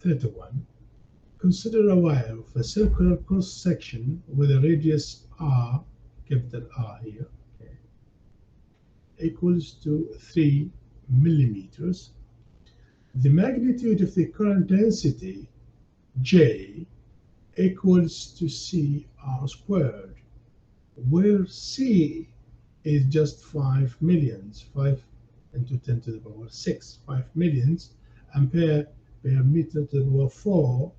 31. Consider a wire of a circular cross-section with a radius r, capital R here, okay, equals to 3 millimeters. The magnitude of the current density, J, equals to CR squared, where C is just 5 millions, 5 into 10 to the power 6, 5 millions ampere per meter to the power 4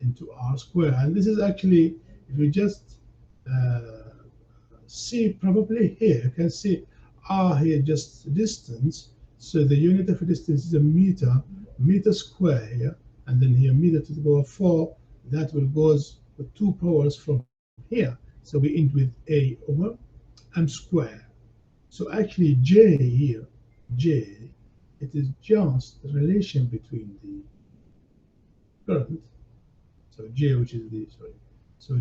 into R squared. And this is actually, if you just see probably here, you can see R here just distance. So the unit of distance is a meter square here, and then here meter to the power 4. That will goes with 2 powers from here. So we end with A over M square. So actually J here, J, it is just the relation between the current. So J, which is the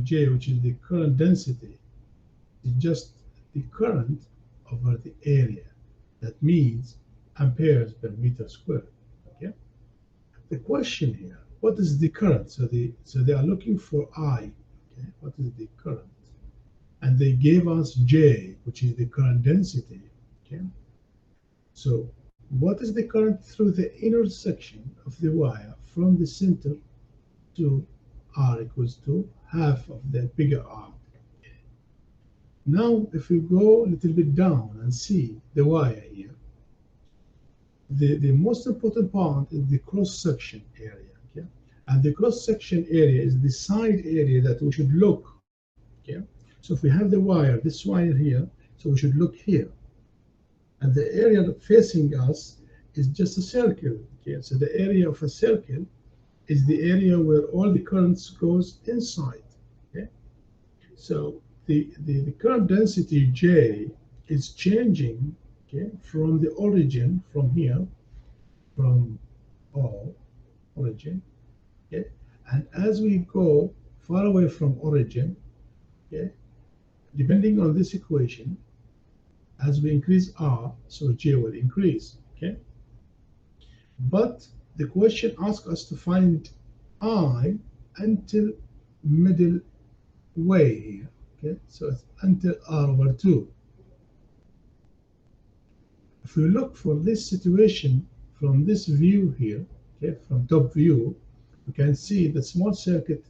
J, which is the current density, is just the current over the area. That means amperes per meter squared. Okay. The question here, what is the current? So they are looking for I. Okay. What is the current? And they gave us J, which is the current density. Okay. So what is the current through the inner section of the wire from the center to R equals to half of the bigger R. Now, if we go a little bit down and see the wire here, the most important part is the cross-section area. Okay? And the cross-section area is the side area that we should look. Okay? So if we have the wire, this wire here, so we should look here. And the area facing us is just a circle. Okay? So the area of a circle is the area where all the currents goes inside. Okay? So the current density J is changing, okay, from the origin, from here, from origin, okay, and as we go far away from origin, okay, depending on this equation, as we increase R, so J will increase, okay. But the question asks us to find I until middle way here, okay, so it's until R over 2. If we look for this situation from this view here, okay, from top view, we can see the small circuit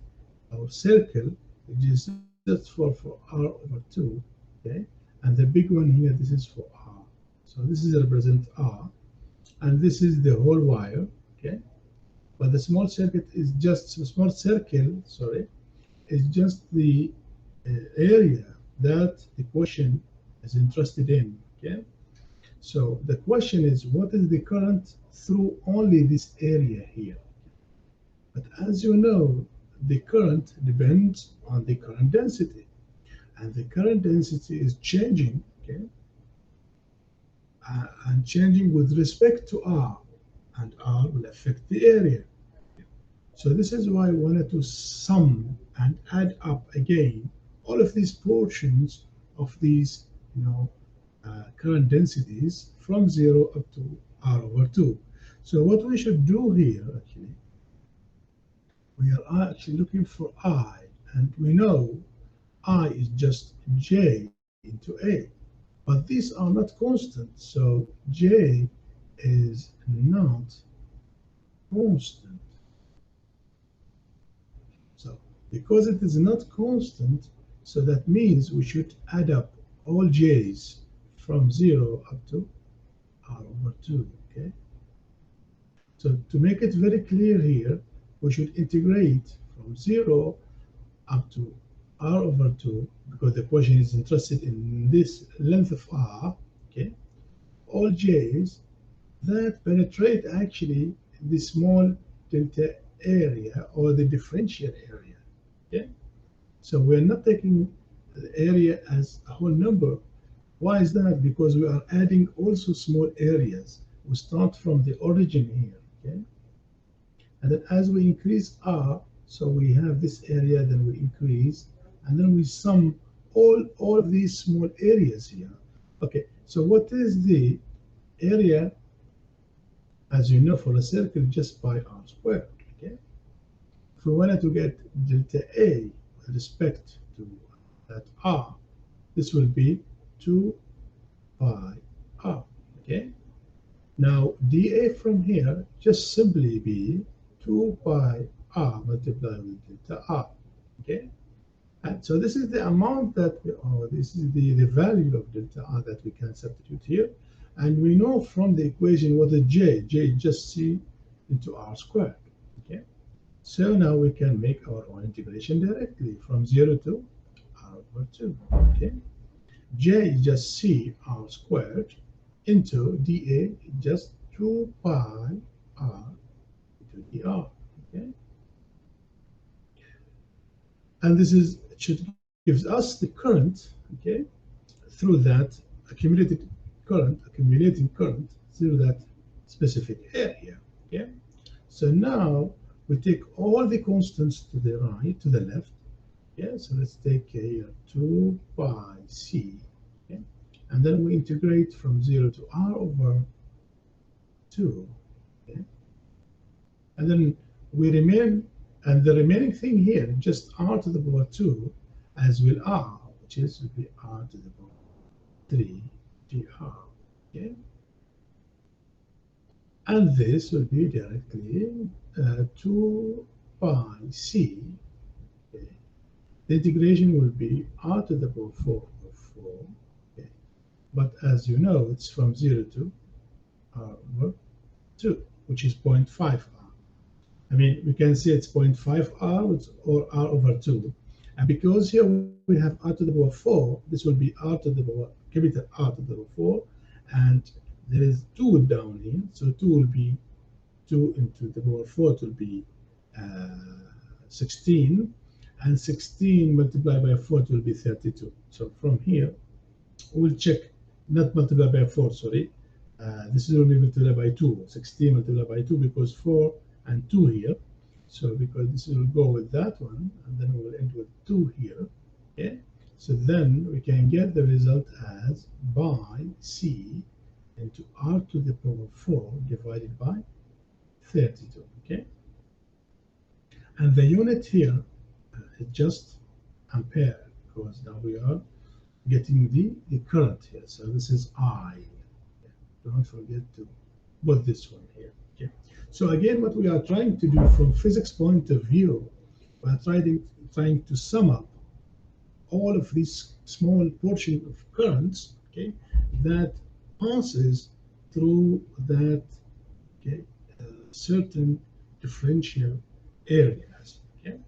or circle, which is just for R over 2, okay, and the big one here, this is for R. So this is represent R, and this is the whole wire, okay. But the small circuit is just a small circle, sorry, is just the area that the question is interested in, okay. So the question is, what is the current through only this area here? But as you know, the current depends on the current density, and the current density is changing, okay, and changing with respect to R, and R will affect the area. So this is why I wanted to sum and add up again all of these portions of these, current densities from 0 up to R over 2. So what we should do here, actually, we are actually looking for I, and we know I is just J into A. But these are not constant, so J is not constant. So because it is not constant, so that means we should add up all J's from 0 up to R over 2, okay? So to make it very clear here, we should integrate from 0 up to R over 2, because the question is interested in this length of R, okay? All J's that penetrate actually the small delta area or the differential area, okay? So we're not taking the area as a whole number. Why is that? Because we are adding also small areas. We start from the origin here, okay? And then as we increase R, so we have this area, then we increase, and then we sum all of these small areas here. Okay, so what is the area, as you know, for a circle just by R squared, okay? if we wanted to get delta A with respect to that R, this will be 2 pi R. Okay. Now dA from here just simply be 2 pi R multiplied with delta R. Okay. And so this is the amount that, this is the value of delta R that we can substitute here. And we know from the equation what is J. J is just C into R squared. Okay. So now we can make our own integration directly from 0 to R over 2. Okay. J is just C R squared into dA just 2 pi R into dR. Okay. And this is should gives us the current, okay, through that accumulating current through that specific area. Okay. So now we take all the constants to the right, to the left. Yeah, so let's take here 2 pi C. Okay. And then we integrate from 0 to R over 2. Okay. And then we remain, and the remaining thing here, just R to the power 2, as will R, which is will be R to the power 3 dr. Okay. And this will be directly 2 pi C. Okay. The integration will be R to the power 4 over 4. Okay. But as you know, it's from 0 to R over 2, which is 0.5 R. I mean, we can say it's 0.5 R or R over 2. And because here we have R to the power 4, this will be R to the power, capital R to the power 4. And there is 2 down here. So 2 will be 2 into the power 4, it will be 16. And 16 multiplied by 4, it will be 32. So from here, we'll check, not multiplied by 4, sorry. This is only multiplied by 2. 16 multiplied by 2 because 4 and 2 here. So because this will go with that one, and then we'll end with 2 here. Okay. So then we can get the result as by C into R to the power 4 divided by 32. Okay. And the unit here is just ampere, because now we are getting the current here. So this is I. Don't forget to put this one here. Okay. So again, what we are trying to do from physics point of view, we are trying to sum up all of these small portion of currents, okay, that passes through that, okay, certain differential areas. Okay.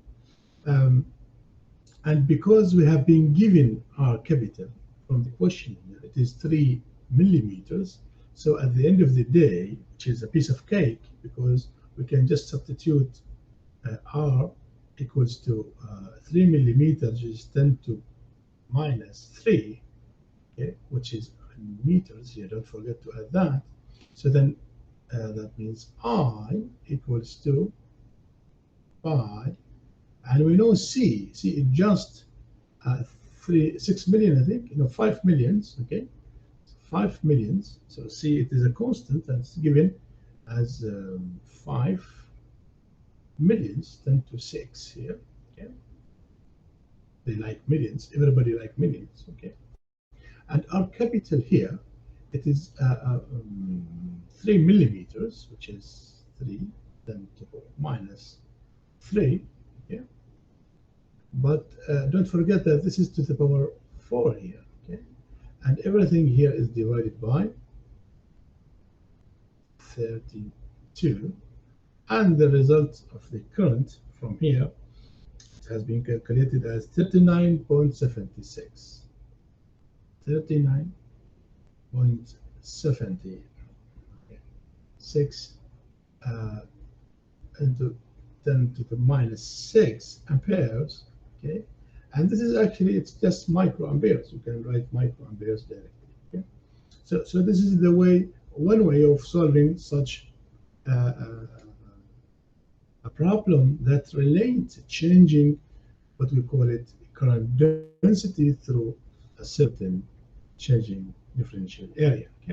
And because we have been given our capital from the question, it is 3 millimeters. So at the end of the day, which is a piece of cake, because we can just substitute R equals to 3 millimeters, which is 10 to minus 3, okay, which is in meters here. Don't forget to add that. So then that means I equals to pi, and we know C is just 6 million, I think, 5 millions, okay. 5 millions. So C, it is a constant, and it's given as 5 millions, 10 to 6 here. Okay. They like millions. Everybody like millions. Okay. And our capital here, it is 3 millimeters, which is 3, 10 to minus 3. Okay. But don't forget that this is to the power 4 here. Okay. And everything here is divided by 32. And the result of the current from here has been calculated as 39.76. 39.76 into 10 to the minus 6 amperes. Okay. And this is actually, it's just microamperes. You can write microamperes directly. Okay? So this is the way, one way of solving such a problem that relates changing what we call it current density through a certain changing differential area. Okay.